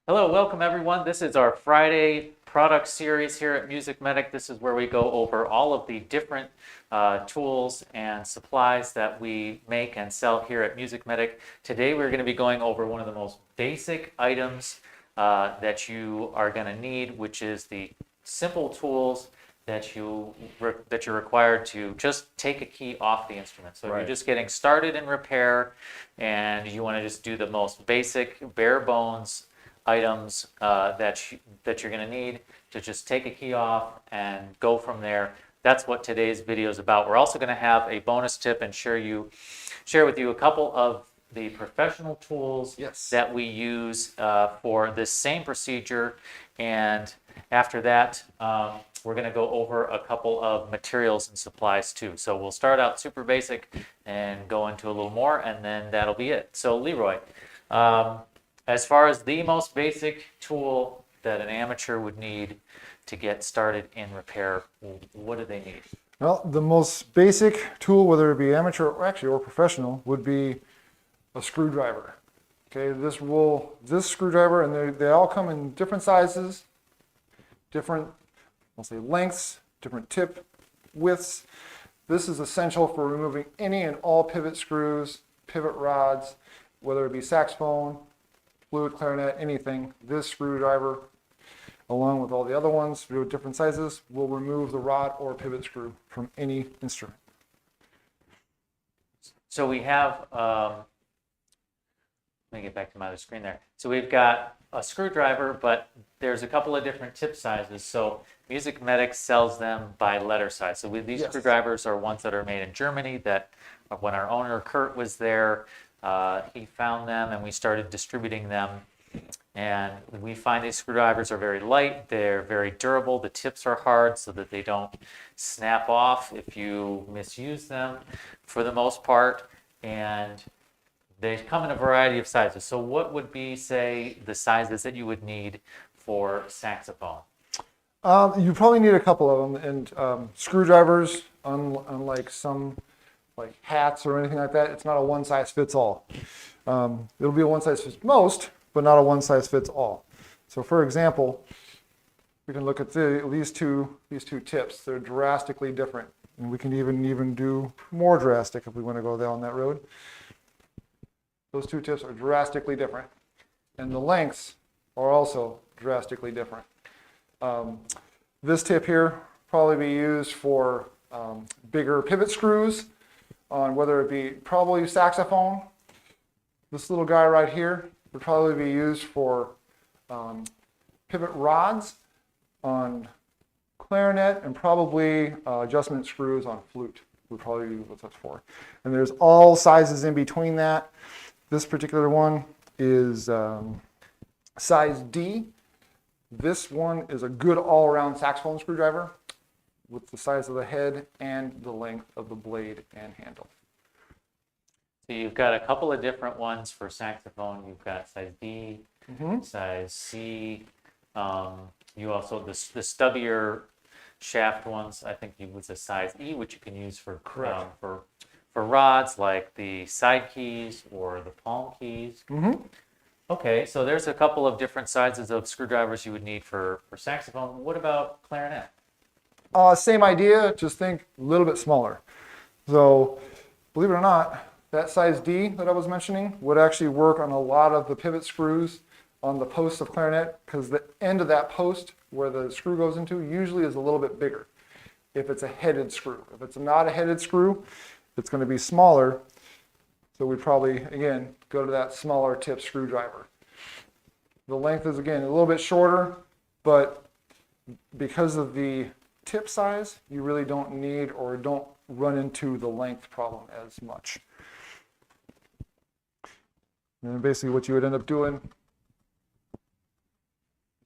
Hello, welcome everyone. This is our Friday product series here at MusicMedic. This is where we go over all of the different tools and supplies that we make and sell here at MusicMedic. Today we're going to be going over one of the most basic items that you are going to need, which is the simple tools that you're required to just take a key off the instrument. So if you're just getting started in repair and you want to just do the most basic, bare bones items that you're going to need to just take a key off and go from there. That's what today's video is about. We're also going to have a bonus tip and share with you a couple of the professional tools that we use for this same procedure. And after that, we're going to go over a couple of materials and supplies too. So we'll start out super basic and go into a little more, and then that'll be it. So Leroy, as far as the most basic tool that an amateur would need to get started in repair, what do they need? Well, the most basic tool, whether it be amateur or professional, would be a screwdriver. Okay, this screwdriver, and they all come in different sizes, different, I'll say lengths, different tip widths. This is essential for removing any and all pivot screws, pivot rods, whether it be saxophone, flute, clarinet, anything. This screwdriver, along with all the other ones, with different sizes, will remove the rod or pivot screw from any instrument. So we have, let me get back to my other screen there. So we've got a screwdriver, but there's a couple of different tip sizes. So MusicMedic sells them by letter size. So these screwdrivers are ones that are made in Germany that when our owner, Kurt, was there, he found them and we started distributing them. And we find these screwdrivers are very light, they're very durable, the tips are hard so that they don't snap off if you misuse them for the most part. And they come in a variety of sizes. So what would be, say, the sizes that you would need for saxophone? You probably need a couple of them. And screwdrivers, unlike some like hats or anything like that, it's not a one-size-fits-all. It'll be a one-size-fits-most, but not a one-size-fits-all. So for example, we can look at these two tips. They're drastically different. And we can even do more drastic if we want to go down that road. Those two tips are drastically different. And the lengths are also drastically different. This tip here probably be used for bigger pivot screws on whether it be probably saxophone. This little guy right here would probably be used for pivot rods on clarinet, and probably adjustment screws on flute would probably be what that's for. And there's all sizes in between that. This particular one is size D. This one is a good all-around saxophone screwdriver with the size of the head and the length of the blade and handle. So you've got a couple of different ones for saxophone. You've got size D, size C. You also, the stubbier shaft ones, I think you was a size E, which you can use for rods like the side keys or the palm keys. Okay, so there's a couple of different sizes of screwdrivers you would need for saxophone. What about clarinet? Same idea, just think a little bit smaller. So, believe it or not, that size D that I was mentioning would actually work on a lot of the pivot screws on the posts of clarinet, because the end of that post where the screw goes into usually is a little bit bigger if it's a headed screw. If it's not a headed screw, it's going to be smaller. So we probably, again, go to that smaller tip screwdriver. The length is, again, a little bit shorter, but because of the tip size, you really don't need or don't run into the length problem as much. And then basically what you would end up doing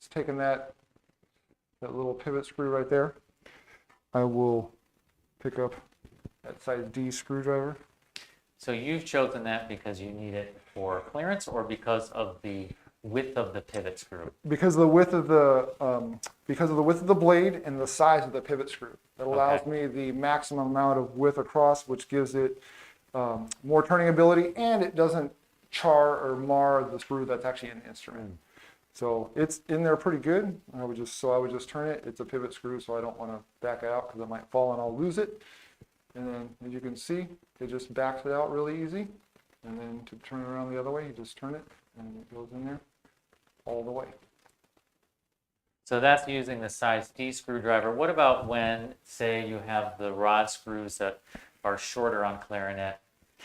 is taking that little pivot screw right there. I will pick up that size D screwdriver. So you've chosen that because you need it for clearance or because of the width of the pivot screw? Because of the width of the blade and the size of the pivot screw. That allows me the maximum amount of width across, which gives it more turning ability, and it doesn't char or mar the screw that's actually in the instrument. So it's in there pretty good. I would just turn it. It's a pivot screw, so I don't want to back it out because I might fall and I'll lose it. And then, as you can see, it just backs it out really easy. And then to turn it around the other way, you just turn it and it goes in there all the way. So that's using the size D screwdriver. What about when, say, you have the rod screws that are shorter on clarinet,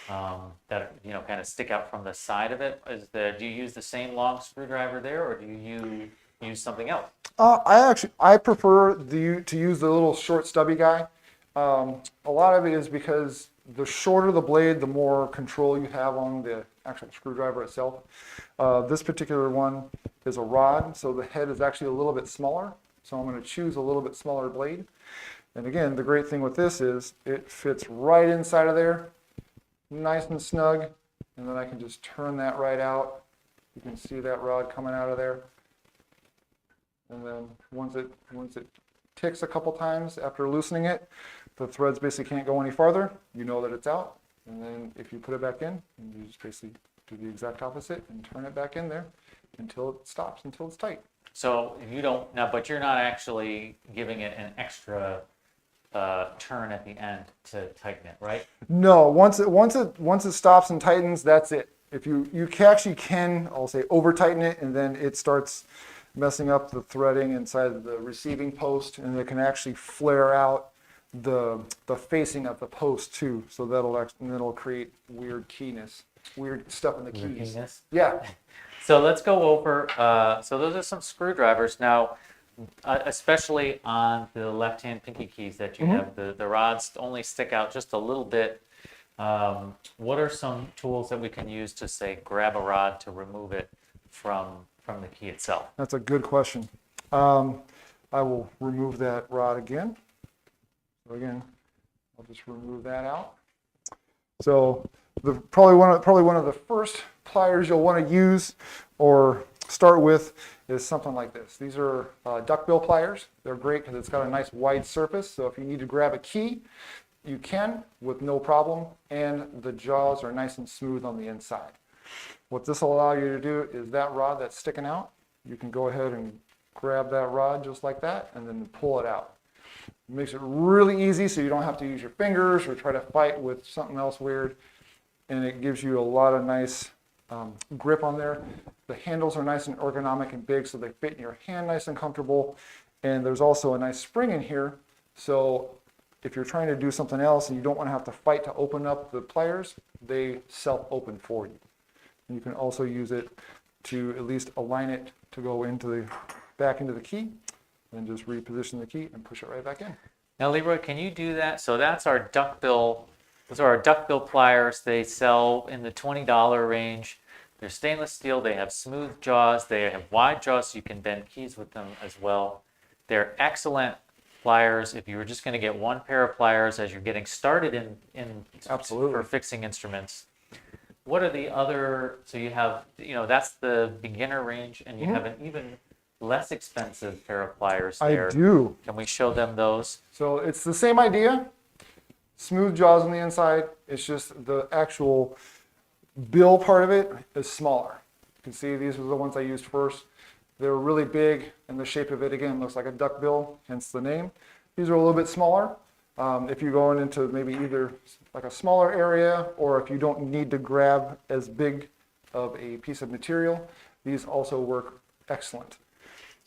that kind of stick out from the side of it? Do you use the same long screwdriver there, or do you use something else? I prefer to use the little short stubby guy. A lot of it is because the shorter the blade, the more control you have on the actual screwdriver itself. This particular one is a rod, so the head is actually a little bit smaller. So I'm going to choose a little bit smaller blade. And again, the great thing with this is it fits right inside of there, nice and snug. And then I can just turn that right out. You can see that rod coming out of there. And then once it ticks a couple times after loosening it, the threads basically can't go any farther. You know that it's out. And then if you put it back in, you just basically do the exact opposite and turn it back in there until it stops, until it's tight. So you don't now, but you're not actually giving it an extra turn at the end to tighten it, right? No, once it stops and tightens, that's it. If you actually can, I'll say, over tighten it, and then it starts messing up the threading inside the receiving post, and it can actually flare out the facing of the post too. So that'll create weird keyness, weird stuff in the keys. Keyness? Yeah. So let's go over. So those are some screwdrivers now. Especially on the left-hand pinky keys that you have, the rods only stick out just a little bit. What are some tools that we can use to, say, grab a rod to remove it from the key itself? That's a good question. I will remove that rod again. So again, I'll just remove that out. So probably one of the first pliers you'll want to use or start with is something like this. These are duckbill pliers. They're great because it's got a nice wide surface. So if you need to grab a key, you can with no problem. And the jaws are nice and smooth on the inside. What this will allow you to do is that rod that's sticking out, you can go ahead and grab that rod just like that and then pull it out. It makes it really easy so you don't have to use your fingers or try to fight with something else weird. And it gives you a lot of nice grip on there. The handles are nice and ergonomic and big, so they fit in your hand nice and comfortable. And there's also a nice spring in here, so if you're trying to do something else and you don't want to have to fight to open up the pliers, they self-open for you. And you can also use it to at least align it to go back into the key, and just reposition the key and push it right back in. Now, Leroy, can you do that? So that's our duckbill. Those are our duckbill pliers. They sell in the $20 range. They're stainless steel. They have smooth jaws. They have wide jaws, so you can bend keys with them as well. They're excellent pliers if you were just going to get one pair of pliers as you're getting started in Absolutely. for fixing instruments. What are the other? So you have, that's the beginner range, and you have an even less expensive pair of pliers there. I do. Can we show them those? So it's the same idea. Smooth jaws on the inside. It's just the actual bill part of it is smaller. You can see these are the ones I used first. They're really big, and the shape of it, again, looks like a duck bill, hence the name. These are a little bit smaller. If you're going into maybe either like a smaller area, or if you don't need to grab as big of a piece of material, these also work excellent.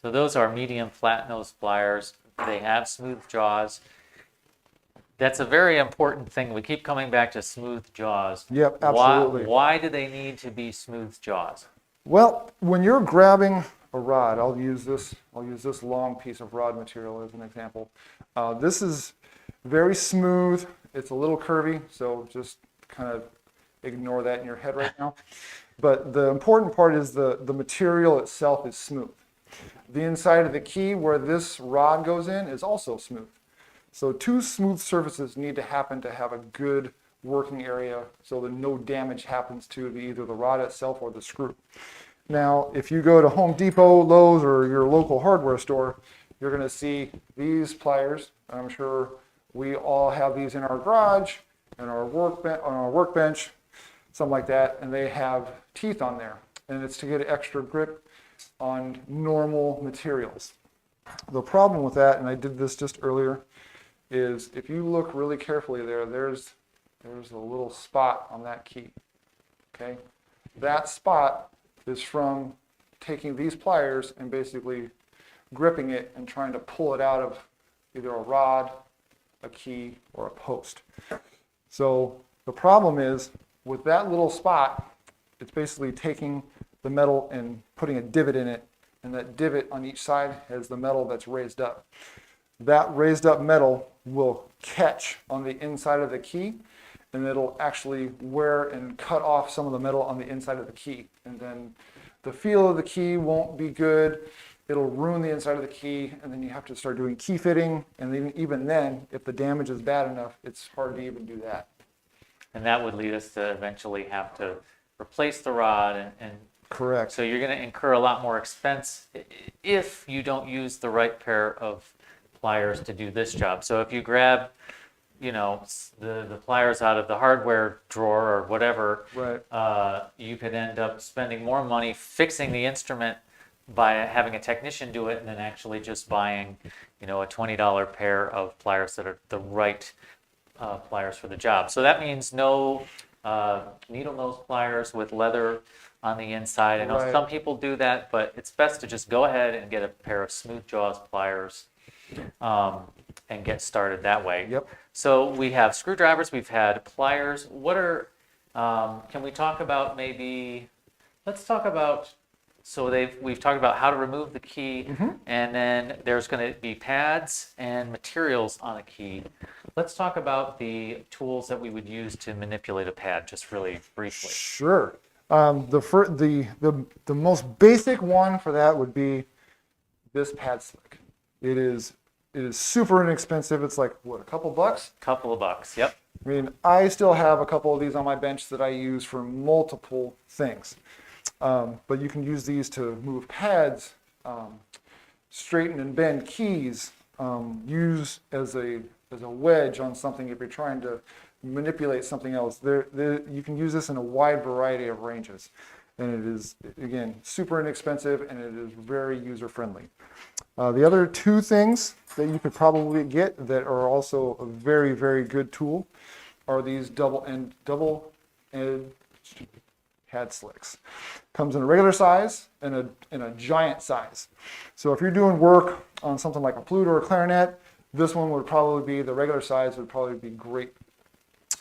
So those are medium flat nose pliers. They have smooth jaws. That's a very important thing. We keep coming back to smooth jaws. Yep, absolutely. Why do they need to be smooth jaws? Well, when you're grabbing a rod, I'll use this long piece of rod material as an example. This is very smooth. It's a little curvy, so just kind of ignore that in your head right now. But the important part is the material itself is smooth. The inside of the key where this rod goes in is also smooth. So two smooth surfaces need to happen to have a good working area so that no damage happens to either the rod itself or the screw. Now, if you go to Home Depot, Lowe's, or your local hardware store, you're going to see these pliers. I'm sure we all have these in our garage, on our workbench, something like that, and they have teeth on there. And it's to get extra grip on normal materials. The problem with that, and I did this just earlier, is if you look really carefully there's a little spot on that key, okay? That spot is from taking these pliers and basically gripping it and trying to pull it out of either a rod, a key, or a post. So the problem is with that little spot, it's basically taking the metal and putting a divot in it, and that divot on each side has the metal that's raised up. That raised up metal will catch on the inside of the key, and it'll actually wear and cut off some of the metal on the inside of the key. And then the feel of the key won't be good. It'll ruin the inside of the key, and then you have to start doing key fitting. And even then, if the damage is bad enough, it's hard to even do that. And that would lead us to eventually have to replace the rod and Correct. so you're going to incur a lot more expense if you don't use the right pair of pliers to do this job. So if you grab, you know, the pliers out of the hardware drawer or whatever, Right. You could end up spending more money fixing the instrument by having a technician do it than actually just buying, you know, a $20 pair of pliers that are the right pliers for the job. So that means no needle nose pliers with leather on the inside. I know Right. some people do that, but it's best to just go ahead and get a pair of smooth jaws pliers and get started that way. Yep. So we have screwdrivers, we've had pliers. What are, can we talk about maybe, let's talk about, so we've talked about how to remove the key, and then there's going to be pads and materials on a key. Let's talk about the tools that we would use to manipulate a pad, just really briefly. Sure. The most basic one for that would be this pad slick. It is super inexpensive. It's like, what, a couple bucks? Couple of bucks, yep. I mean, I still have a couple of these on my bench that I use for multiple things. But you can use these to move pads, straighten and bend keys, use as a wedge on something if you're trying to manipulate something else. You can use this in a wide variety of ranges. And it is, again, super inexpensive, and it is very user-friendly. The other two things that you could probably get that are also a very, very good tool are these double-edged pad slicks. Comes in a regular size and a giant size. So if you're doing work on something like a flute or a clarinet, this one would probably be, the regular size would probably be great.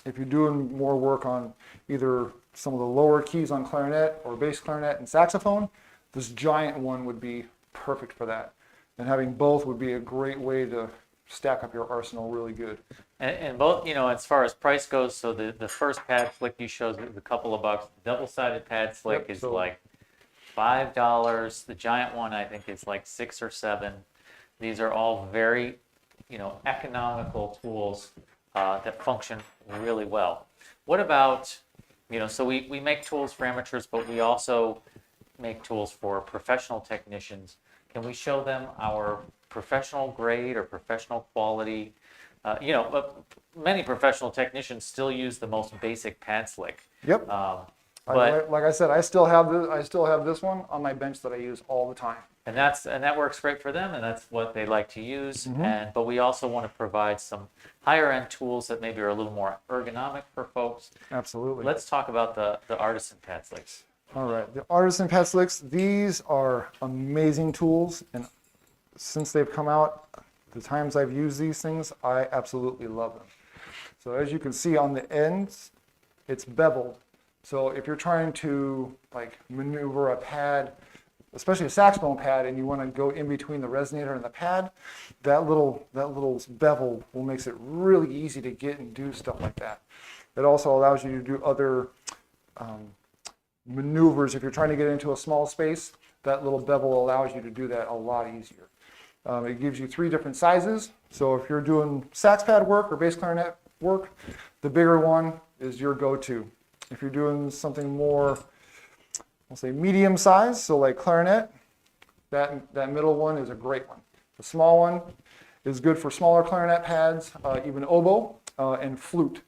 If you're doing more work on either some of the lower keys on clarinet or bass clarinet and saxophone, this giant one would be perfect for that. And having both would be a great way to stack up your arsenal really good. And both, you know, as far as price goes, so the first pad slick you showed is a couple of bucks. The double-sided pad slick Yep, is so like $5. The giant one, I think, is like $6 or $7. These are all very, you know, economical tools that function really well. What about, you know, so we make tools for amateurs, but we also make tools for professional technicians. Can we show them our professional grade or professional quality? You know, many professional technicians still use the most basic pad slick. Yep. But like I said, I still have this one on my bench that I use all the time. and that works great for them, and that's what they like to use. But we also want to provide some higher end tools that maybe are a little more ergonomic for folks. Absolutely. Let's talk about the artisan pad slicks. All right, the artisan pad slicks, these are amazing tools, and since they've come out, the times I've used these things, I absolutely love them. So as you can see on the ends, it's beveled. So if you're trying to like maneuver a pad, especially a saxophone pad, and you want to go in between the resonator and the pad, that little bevel will makes it really easy to get and do stuff like that. It also allows you to do other maneuvers. If you're trying to get into a small space, that little bevel allows you to do that a lot easier. It gives you 3 different sizes. So if you're doing sax pad work or bass clarinet work, the bigger one is your go-to. If you're doing something more, I'll say medium size, so like clarinet, that middle one is a great one. The small one is good for smaller clarinet pads, even oboe and flute.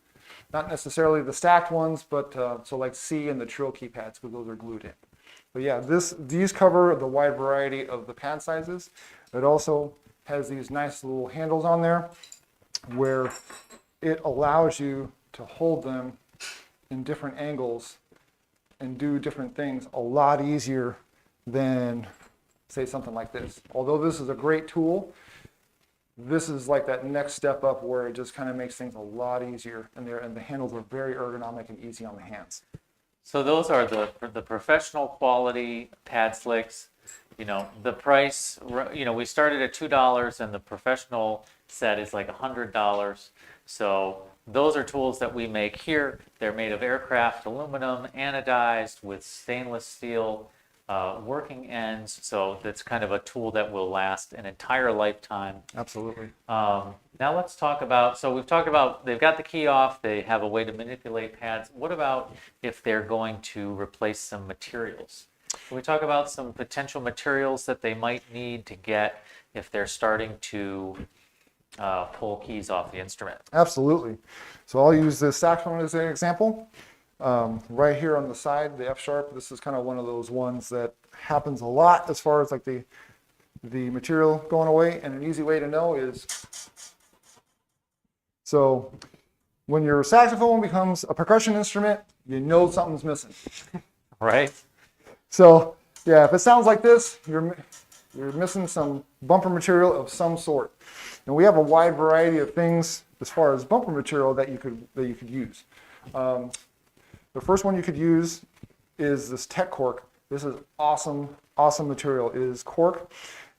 Not necessarily the stacked ones, but so like C and the trill key pads, because those are glued in. But yeah, these cover the wide variety of the pad sizes. It also has these nice little handles on there where it allows you to hold them in different angles and do different things a lot easier than, say, something like this. Although this is a great tool, this is like that next step up where it just kind of makes things a lot easier, and the handles are very ergonomic and easy on the hands. So those are the professional quality pad slicks. You know, the price, you know, we started at $2 and the professional set is like $100. So those are tools that we make here. They're made of aircraft aluminum, anodized with stainless steel working ends. So that's kind of a tool that will last an entire lifetime. Absolutely. Now let's talk about, so we've talked about they've got the key off, they have a way to manipulate pads. What about if they're going to replace some materials? Can we talk about some potential materials that they might need to get if they're starting to pull keys off the instrument? Absolutely. So I'll use this saxophone as an example. Right here on the side, the F sharp, this is kind of one of those ones that happens a lot as far as like the material going away. And an easy way to know is, so when your saxophone becomes a percussion instrument, you know something's missing. Right? So yeah, if it sounds like this, you're missing some bumper material of some sort. And we have a wide variety of things as far as bumper material that you could use. The first one you could use is this Tech cork. This is awesome material. It is cork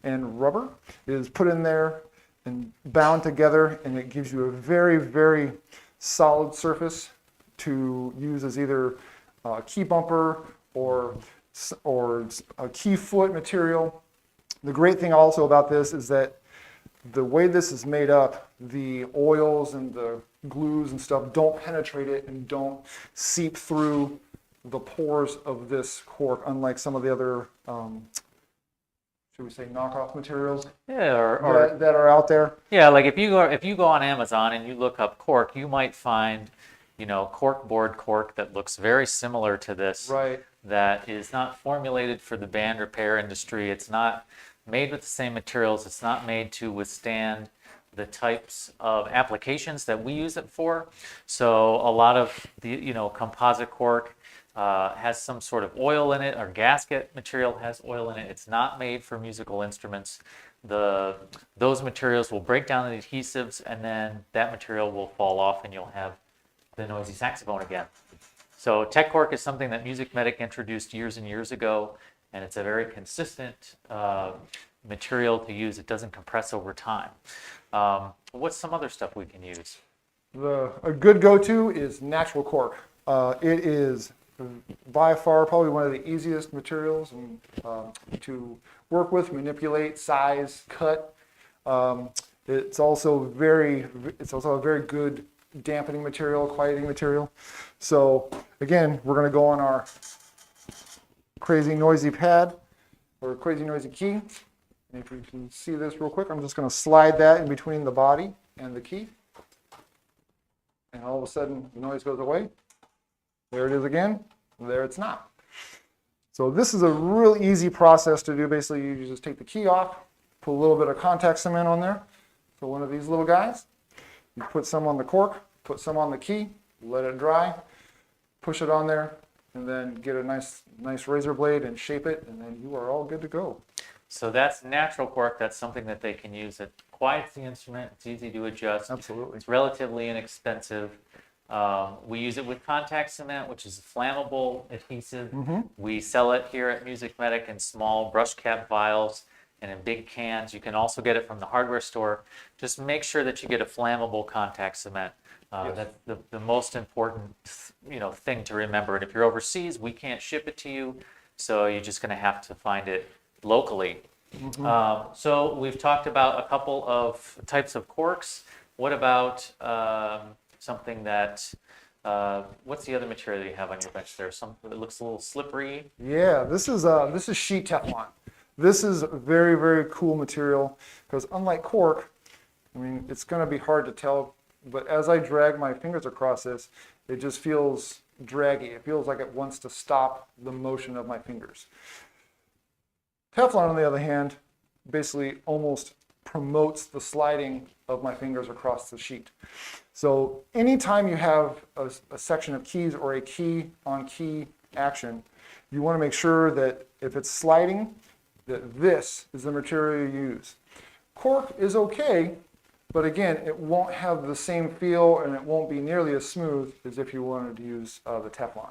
and rubber. It is put in there and bound together, and it gives you a very, very solid surface to use as either a key bumper or a key foot material. The great thing also about this is that the way this is made up, the oils and the glues and stuff don't penetrate it and don't seep through the pores of this cork, unlike some of the other, should we say, knockoff materials? Yeah, or that are out there. yeah, like if you go on Amazon and you look up cork, you might find, you know, cork board cork that looks very similar to this. Right. That is not formulated for the band repair industry. It's not made with the same materials. It's not made to withstand the types of applications that we use it for. So a lot of the, you know, composite cork has some sort of oil in it, or gasket material has oil in it. It's not made for musical instruments. Those materials will break down the adhesives, and then that material will fall off and you'll have the noisy saxophone again. So Tech cork is something that MusicMedic introduced years and years ago, and it's a very consistent material to use. It doesn't compress over time. What's some other stuff we can use? A good go-to is natural cork. It is by far probably one of the easiest materials to work with, manipulate, size, cut. It's also a very good dampening material, quieting material. So again, we're going to go on our crazy noisy pad or crazy noisy key. And if you can see this real quick, I'm just going to slide that in between the body and the key. And all of a sudden, the noise goes away. There it is again. There it's not. So this is a real easy process to do. Basically, you just take the key off, put a little bit of contact cement on there. So one of these little guys. You put some on the cork, put some on the key, let it dry, push it on there, and then get a nice razor blade and shape it, and then you are all good to go. So that's natural cork. That's something that they can use. It quiets the instrument. It's easy to adjust. Absolutely. It's relatively inexpensive. We use it with contact cement, which is a flammable adhesive. Mm-hmm. We sell it here at MusicMedic in small brush cap vials and in big cans. You can also get it from the hardware store. Just make sure that you get a flammable contact cement. Yes. That's the most important, thing to remember. And if you're overseas, we can't ship it to you, so you're just going to have to find it locally. Mm-hmm. So we've talked about a couple of types of corks. What about something that? What's the other material that you have on your bench there? Something that looks a little slippery. Yeah, this is sheet Teflon. This is a very, very cool material because unlike cork, I mean, it's going to be hard to tell, but as I drag my fingers across this, it just feels draggy. It feels like it wants to stop the motion of my fingers. Teflon, on the other hand, basically almost promotes the sliding of my fingers across the sheet. So anytime you have a section of keys or a key on key action, you want to make sure that if it's sliding, that this is the material you use. Cork is okay, but again, it won't have the same feel and it won't be nearly as smooth as if you wanted to use the Teflon.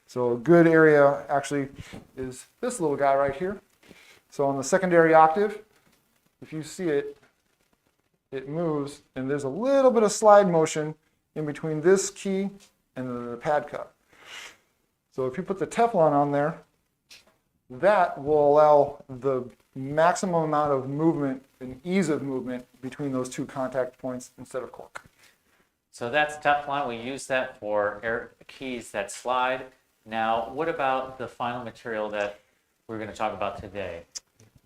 So a good area actually is this little guy right here. So on the secondary octave, if you see it, it moves, and there's a little bit of slide motion in between this key and the pad cut. So if you put the Teflon on there, that will allow the maximum amount of movement and ease of movement between those two contact points instead of cork. So that's Teflon. We use that for keys that slide. Now, what about the final material that we're going to talk about today?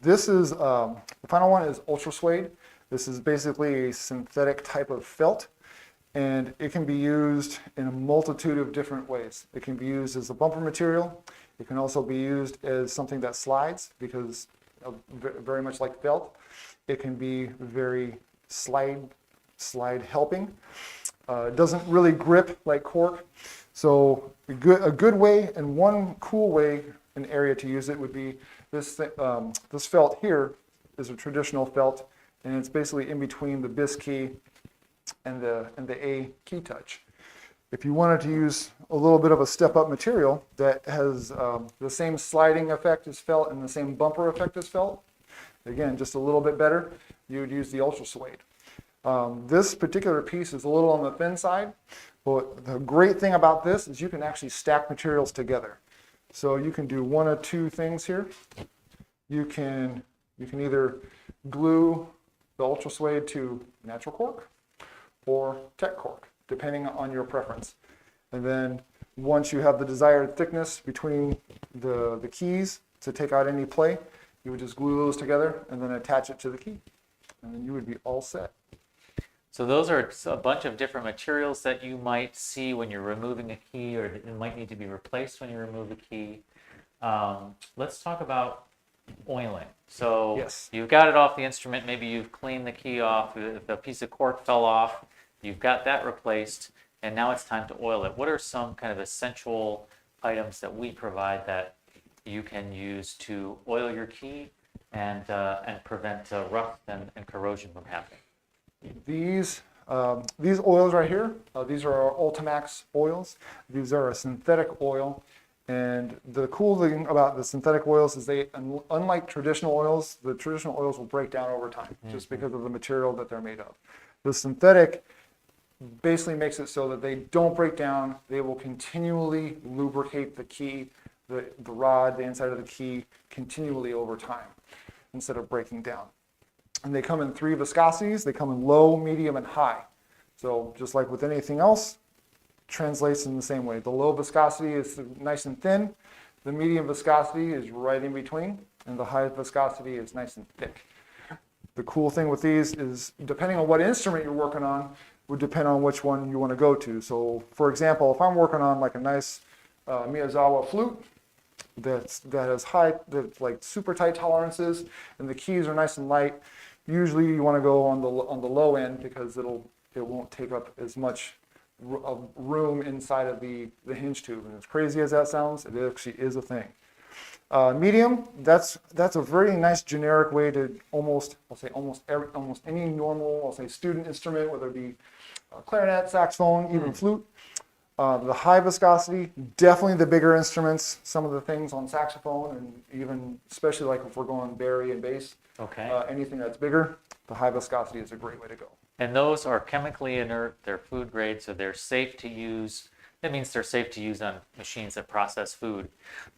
This is, the final one is Ultra Suede. This is basically a synthetic type of felt, and it can be used in a multitude of different ways. It can be used as a bumper material. It can also be used as something that slides, because very much like felt, it can be very slide helping. It doesn't really grip like cork. So a good way and one cool way, an area to use it would be this felt here is a traditional felt, and it's basically in between the bis key and the A key touch. If you wanted to use a little bit of a step-up material that has the same sliding effect as felt and the same bumper effect as felt, again, just a little bit better, you would use the Ultra Suede. This particular piece is a little on the thin side, but the great thing about this is you can actually stack materials together. So you can do one of two things here. You can either glue the Ultra Suede to natural cork or tech cork, depending on your preference. And then once you have the desired thickness between the keys to take out any play, you would just glue those together and then attach it to the key. And then you would be all set. So those are a bunch of different materials that you might see when you're removing a key, or it might need to be replaced when you remove a key. Let's talk about oiling. So yes, you've got it off the instrument, maybe you've cleaned the key off, if a piece of cork fell off, you've got that replaced, and now it's time to oil it. What are some kind of essential items that we provide that you can use to oil your key and prevent rust and corrosion from happening? These oils right here, these are our Ultimax oils. These are a synthetic oil. And the cool thing about the synthetic oils is they, unlike traditional oils, the traditional oils will break down over time just because of the material that they're made of. The synthetic basically makes it so that they don't break down. They will continually lubricate the key, the rod, the inside of the key, continually over time instead of breaking down. And they come in 3 viscosities. They come in low, medium, and high. So just like with anything else, translates in the same way. The low viscosity is nice and thin. The medium viscosity is right in between. And the high viscosity is nice and thick. The cool thing with these is, depending on what instrument you're working on, would depend on which one you want to go to. So for example, if I'm working on like a nice Miyazawa flute, that has that's like super tight tolerances, and the keys are nice and light, usually you want to go on the low end because it won't take up as much room inside of the hinge tube. And as crazy as that sounds, it actually is a thing. Medium, that's a very nice generic way to almost any normal, I'll say student instrument, whether it be clarinet, saxophone, even flute. The high viscosity, definitely the bigger instruments, some of the things on saxophone, and even especially like if we're going bari and bass, anything that's bigger, the high viscosity is a great way to go. And those are chemically inert, they're food grade, so they're safe to use. That means they're safe to use on machines that process food,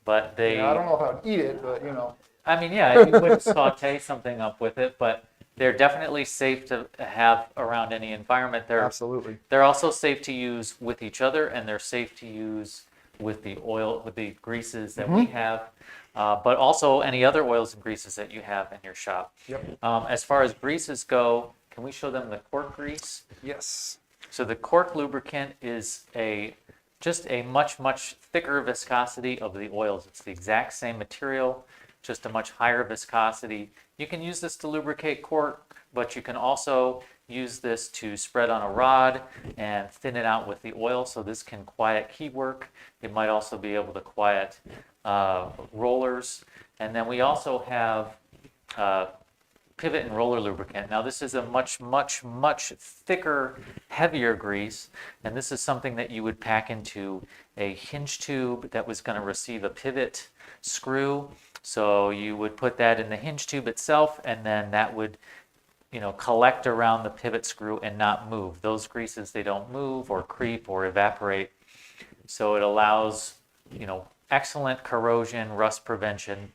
but they... Yeah, I don't know if I would eat it, but you know. I mean, yeah, you would saute something up with it, but they're definitely safe to have around any environment. Absolutely. They're also safe to use with each other, and they're safe to use with the oil, with the greases that we have, but also any other oils and greases that you have in your shop. Yep. As far as greases go, can we show them the cork grease? Yes. So the cork lubricant is a just a much, much thicker viscosity of the oils. It's the exact same material, just a much higher viscosity. You can use this to lubricate cork, but you can also use this to spread on a rod and thin it out with the oil. So this can quiet keywork. It might also be able to quiet rollers. And then we also have pivot and roller lubricant. Now this is a much, much, much thicker, heavier grease, and this is something that you would pack into a hinge tube that was going to receive a pivot screw. So you would put that in the hinge tube itself, and then that would, collect around the pivot screw and not move. Those greases, they don't move or creep or evaporate. So it allows, excellent corrosion, rust prevention,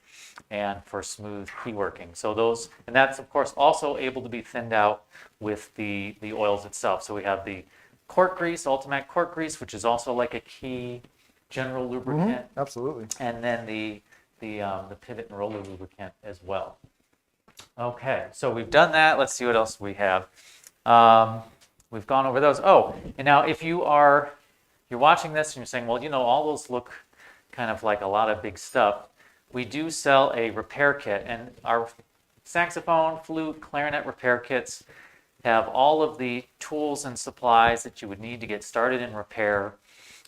and for smooth key working. So those, and that's of course also able to be thinned out with the oils itself. So we have the cork grease, Ultimac cork grease, which is also like a key general lubricant. Absolutely. And then the pivot and roller lubricant as well. Okay, so we've done that. Let's see what else we have. We've gone over those. Oh, and now if you're watching this and you're saying, well, all those look kind of like a lot of big stuff. We do sell a repair kit, and our saxophone, flute, clarinet repair kits have all of the tools and supplies that you would need to get started in repair.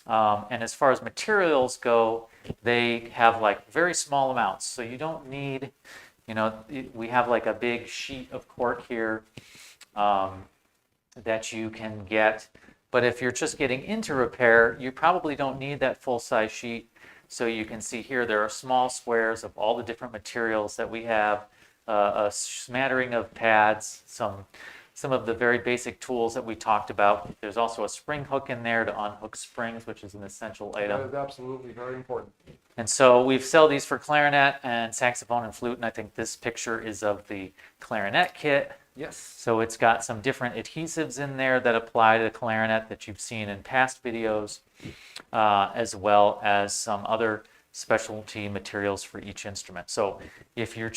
And as far as materials go, they have like very small amounts. So you don't need, we have like a big sheet of cork here that you can get. But if you're just getting into repair, you probably don't need that full-size sheet. So you can see here there are small squares of all the different materials that we have, a smattering of pads, some of the very basic tools that we talked about. There's also a spring hook in there to unhook springs, which is an essential item. That is absolutely very important. And so we sell these for clarinet and saxophone and flute, and I think this picture is of the clarinet kit. Yes. So it's got some different adhesives in there that apply to the clarinet that you've seen in past videos, as well as some other specialty materials for each instrument. So if you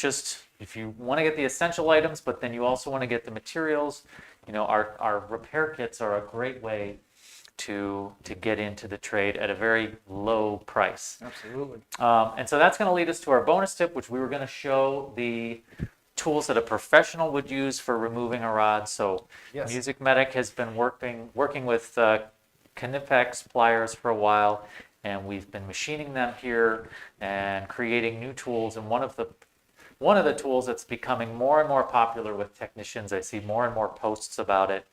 want to get the essential items, but then you also want to get the materials, our repair kits are a great way to get into the trade at a very low price. Absolutely. And so that's going to lead us to our bonus tip, which we were going to show the tools that a professional would use for removing a rod. So Yes. MusicMedic has been working with Knipex pliers for a while, and we've been machining them here and creating new tools. And one of the tools that's becoming more and more popular with technicians, I see more and more posts about it,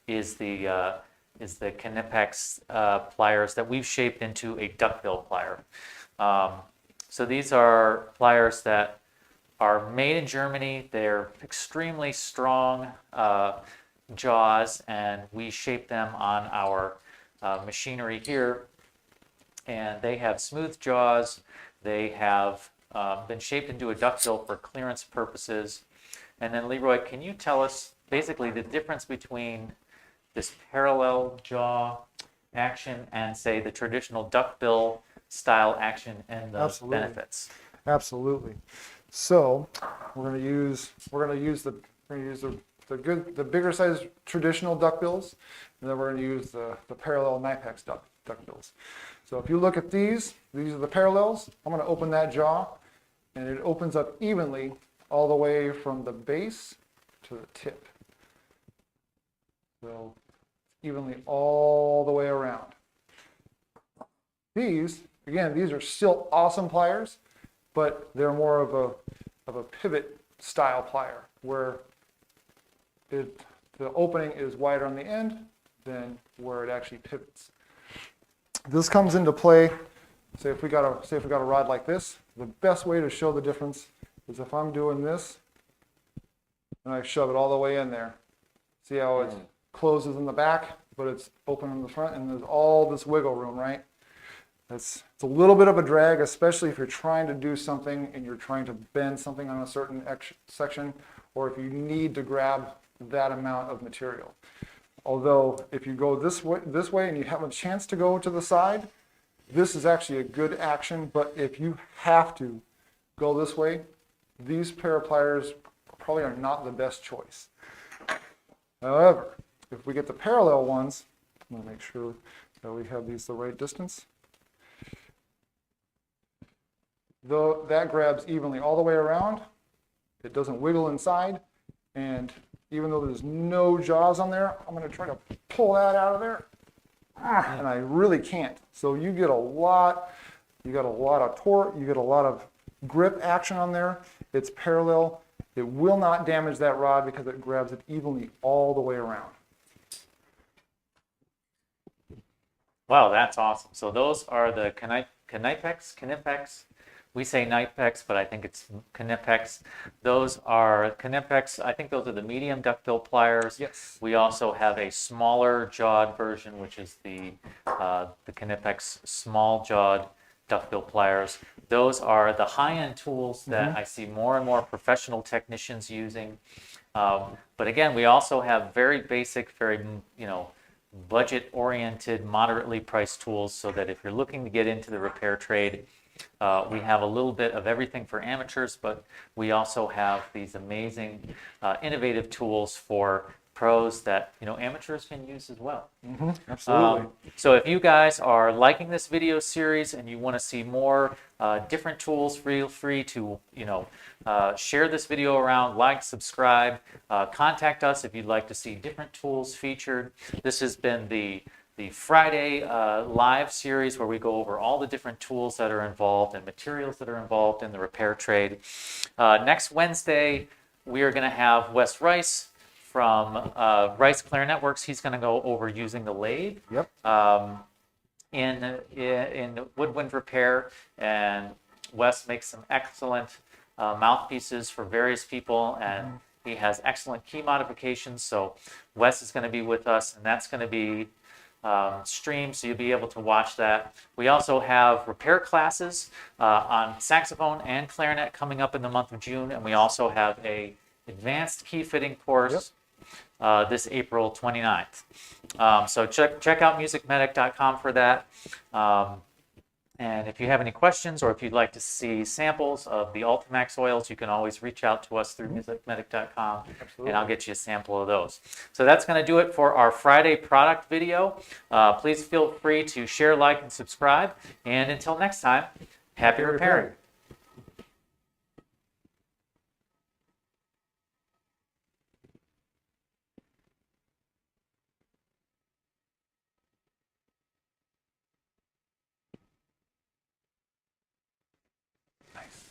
is the Knipex pliers that we've shaped into a duckbill plier. So these are pliers that are made in Germany. They're extremely strong jaws, and we shape them on our machinery here. And they have smooth jaws. They have been shaped into a duckbill for clearance purposes. And then Leroy, can you tell us basically the difference between this parallel jaw action and, say, the traditional duckbill style action and the Absolutely. benefits? Absolutely. So we're going to use the bigger size traditional duckbills, and then we're going to use the parallel Knipex duckbills. So if you look at these are the parallels. I'm going to open that jaw, and it opens up evenly all the way from the base to the tip. So evenly all the way around. These are still awesome pliers, but they're more of a pivot style plier where the opening is wider on the end than where it actually pivots. This comes into play, say if we got a rod like this, the best way to show the difference is if I'm doing this and I shove it all the way in there. See how it closes in the back, but it's open in the front, and there's all this wiggle room, right? It's a little bit of a drag, especially if you're trying to do something and you're trying to bend something on a certain section, or if you need to grab that amount of material. Although if you go this way and you have a chance to go to the side, this is actually a good action. But if you have to go this way, these pair of pliers probably are not the best choice. However, if we get the parallel ones, I'm going to make sure So we have these the right distance. Though that grabs evenly all the way around, it doesn't wiggle inside, and even though there's no jaws on there, I'm going to try to pull that out of there, and I really can't. So you get a lot of torque, you get a lot of grip action on there. It's parallel. It will not damage that rod because it grabs it evenly all the way around. Wow, that's awesome. So those are the Knipex. We say Knipex, but I think it's Knipex. Those are Knipex. I think those are the medium duckbill pliers. Yes. We also have a smaller jawed version, which is the Knipex small jawed duckbill pliers. Those are the high-end tools that I see more and more professional technicians using. But again, we also have very basic, very, budget-oriented, moderately priced tools so that if you're looking to get into the repair trade, we have a little bit of everything for amateurs, but we also have these amazing, innovative tools for pros that amateurs can use as well. Absolutely. So if you guys are liking this video series and you want to see more different tools, feel free to share this video around, like, subscribe, contact us if you'd like to see different tools featured. This has been the Friday live series where we go over all the different tools that are involved and materials that are involved in the repair trade. Next Wednesday, we are going to have Wes Rice from Rice Clarinet Works. He's going to go over using the lathe in woodwind repair, and Wes makes some excellent mouthpieces for various people, and he has excellent key modifications. So Wes is going to be with us, and that's going to be streamed, so you'll be able to watch that. We also have repair classes on saxophone and clarinet coming up in the month of June, and we also have a advanced key fitting course this April 29th. So check out MusicMedic.com for that. And if you have any questions or if you'd like to see samples of the Ultimax oils, you can always reach out to us through MusicMedic.com, and I'll get you a sample of those. So that's going to do it for our Friday product video. Please feel free to share, like, and subscribe. And until next time, happy repairing.